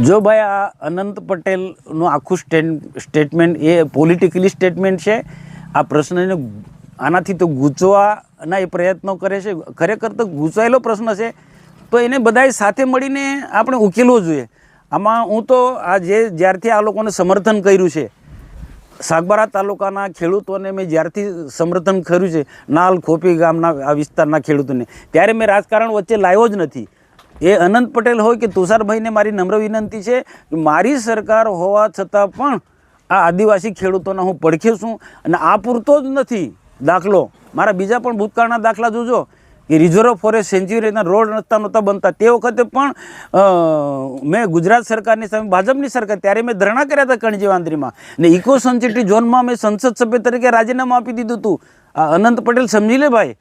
જો ભાઈ આ અનંત પટેલનું આખું સ્ટેટમેન્ટ એ પોલિટિકલી સ્ટેટમેન્ટ છે. આ પ્રશ્નને આનાથી તો ગૂંચવાના એ પ્રયત્નો કરે છે. ખરેખર તો ગૂંચવાયેલો પ્રશ્ન છે, તો એને બધાએ સાથે મળીને આપણે ઉકેલવો જોઈએ. આમાં હું તો આ જ્યારથી આ લોકોને સમર્થન કર્યું છે, સાગબારા તાલુકાના ખેડૂતોને મેં જ્યારથી સમર્થન કર્યું છે, નાલ ખોપી ગામના આ વિસ્તારના ખેડૂતોને, ત્યારે મેં રાજકારણ વચ્ચે લાવ્યો જ નથી. એ અનંત પટેલ હોય કે તુષારભાઈને મારી નમ્ર વિનંતી છે કે મારી સરકાર હોવા છતાં પણ આ આદિવાસી ખેડૂતોના હું પડખે છું. અને આ પૂરતો જ નથી દાખલો, મારા બીજા પણ ભૂતકાળના દાખલા જોજો કે રિઝર્વ ફોરેસ્ટ સેન્ચ્યુરીના રોડ રસ્તા નહોતા બનતા તે વખતે પણ મેં ગુજરાત સરકારની સામે ભાજપની સરકાર ત્યારે મેં ધરણા કર્યા હતા કણજી વાંદરીમાં, ને ઇકો સેન્સિટિવ ઝોનમાં મેં સંસદ સભ્ય તરીકે રાજીનામું આપી દીધું હતું. આ અનંત પટેલ સમજી લે ભાઈ,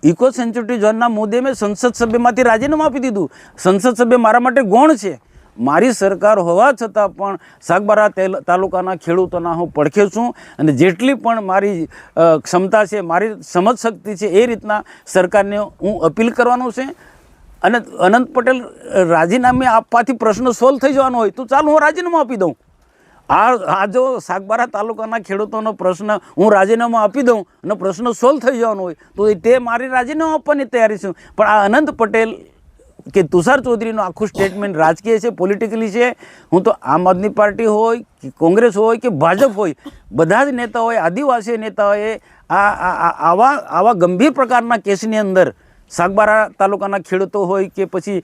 ઇકો સેન્સિટિવ ઝોનના મુદ્દે મેં સંસદ સભ્યમાંથી રાજીનામું આપી દીધું. સંસદ સભ્ય મારા માટે ગૌણ છે. મારી સરકાર હોવા છતાં પણ સાગબારા તાલુકાના ખેડૂતોના હું પડખે છું, અને જેટલી પણ મારી ક્ષમતા છે, મારી સમજ શક્તિ છે, એ રીતના સરકારને હું અપીલ કરવાનું છે. અને અનંત પટેલ રાજીનામે આપવાથી પ્રશ્ન સોલ્વ થઈ જવાનો હોય તો ચાલો હું રાજીનામું આપી દઉં. આ જો સાગબારા તાલુકાના ખેડૂતોનો પ્રશ્ન હું રાજીનામું આપી દઉં અને પ્રશ્ન સોલ્વ થઈ જવાનો હોય તો તે મારી રાજીનામું આપવાની તૈયારી છું. પણ આ અનંત પટેલ કે તુષાર ચૌધરીનું આખું સ્ટેટમેન્ટ રાજકીય છે, પોલિટિકલી છે. હું તો આમ આદમી પાર્ટી હોય કે કોંગ્રેસ હોય કે ભાજપ હોય, બધા જ નેતાઓએ, આદિવાસી નેતાઓએ આવા ગંભીર પ્રકારના કેસની અંદર સાગબારા તાલુકાના ખેડૂતો હોય કે પછી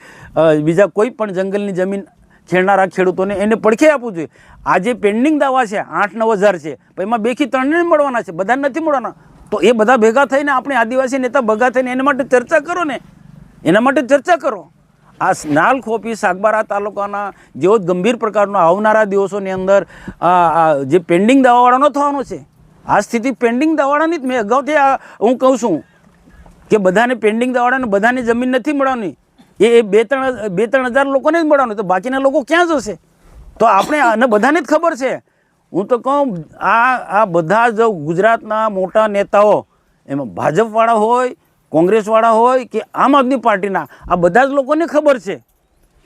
બીજા કોઈ પણ જંગલની જમીન ખેડનારા ખેડૂતોને એને પડખે આપવું જોઈએ. આ જે પેન્ડિંગ દાવા છે 8-9 હજાર છે, પણ એમાં 2 થી 3 મળવાના છે, બધા નથી મળવાના. તો એ બધા ભેગા થઈને આપણે આદિવાસી નેતા ભેગા થઈને એના માટે ચર્ચા કરો ને, એના માટે ચર્ચા કરો. આ નાલ ખોપી સાગબારા તાલુકાના જેવો જ ગંભીર પ્રકારનો આવનારા દિવસોની અંદર જે પેન્ડિંગ દાવાવાળાનો થવાનો છે. આ સ્થિતિ પેન્ડિંગ દાવાળાની જ મેં અગાઉથી હું કહું છું કે બધાને પેન્ડિંગ દાવાળાને બધાને જમીન નથી મળવાની. એ 2-3 હજાર લોકોને જ મળવાનું, તો બાકીના લોકો ક્યાં જશે? તો આપણે આને બધાને જ ખબર છે. હું તો કહું આ બધા જ ગુજરાતના મોટા નેતાઓ, એમાં ભાજપવાળા હોય, કોંગ્રેસવાળા હોય કે આમ આદમી પાર્ટીના, આ બધા જ લોકોને ખબર છે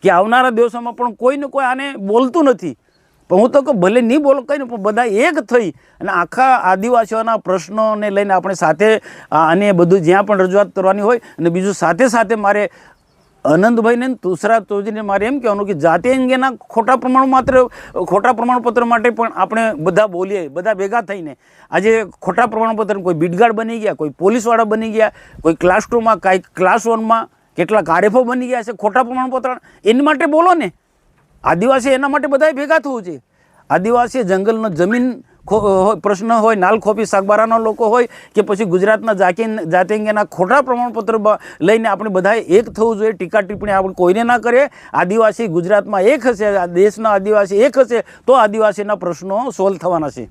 કે આવનારા દિવસોમાં પણ કોઈને કોઈ આને બોલતું નથી. પણ હું તો કહું ભલે નહીં બોલો કંઈ નહીં, પણ બધા એક થઈ અને આખા આદિવાસીઓના પ્રશ્નોને લઈને આપણે સાથે આને બધું જ્યાં પણ રજૂઆત કરવાની હોય. અને બીજું સાથે સાથે મારે અનંતભાઈને તુષાર ચૌધરીને મારે એમ કહેવાનું કે જાતિ અંગેના ખોટા પ્રમાણપત્ર માટે પણ આપણે બધા બોલીએ, બધા ભેગા થઈને. આજે ખોટા પ્રમાણપત્ર કોઈ બીટગાર્ડ બની ગયા, કોઈ પોલીસવાળા બની ગયા, કોઈ ક્લાસ 2માં, કાંઈ ક્લાસ 1માં કેટલાક આરએફઓ બની ગયા છે ખોટા પ્રમાણપત્ર. એની માટે બોલો ને. આદિવાસી એના માટે બધાએ ભેગા થવું છે. આદિવાસી જંગલનો જમીન પ્રશ્ન હોય, નાલ ખોપી સાગબારાના લોકો હોય કે પછી ગુજરાતના જાતિ અંગેના ખોટા પ્રમાણપત્ર લઈને આપણે બધાએ એક થવું જોઈએ. ટીકા ટિપ્પણી આપણે કોઈને ના કરીએ. આદિવાસી ગુજરાતમાં એક હશે, દેશના આદિવાસી એક હશે તો આદિવાસીના પ્રશ્નો સોલ્વ થવાના છે.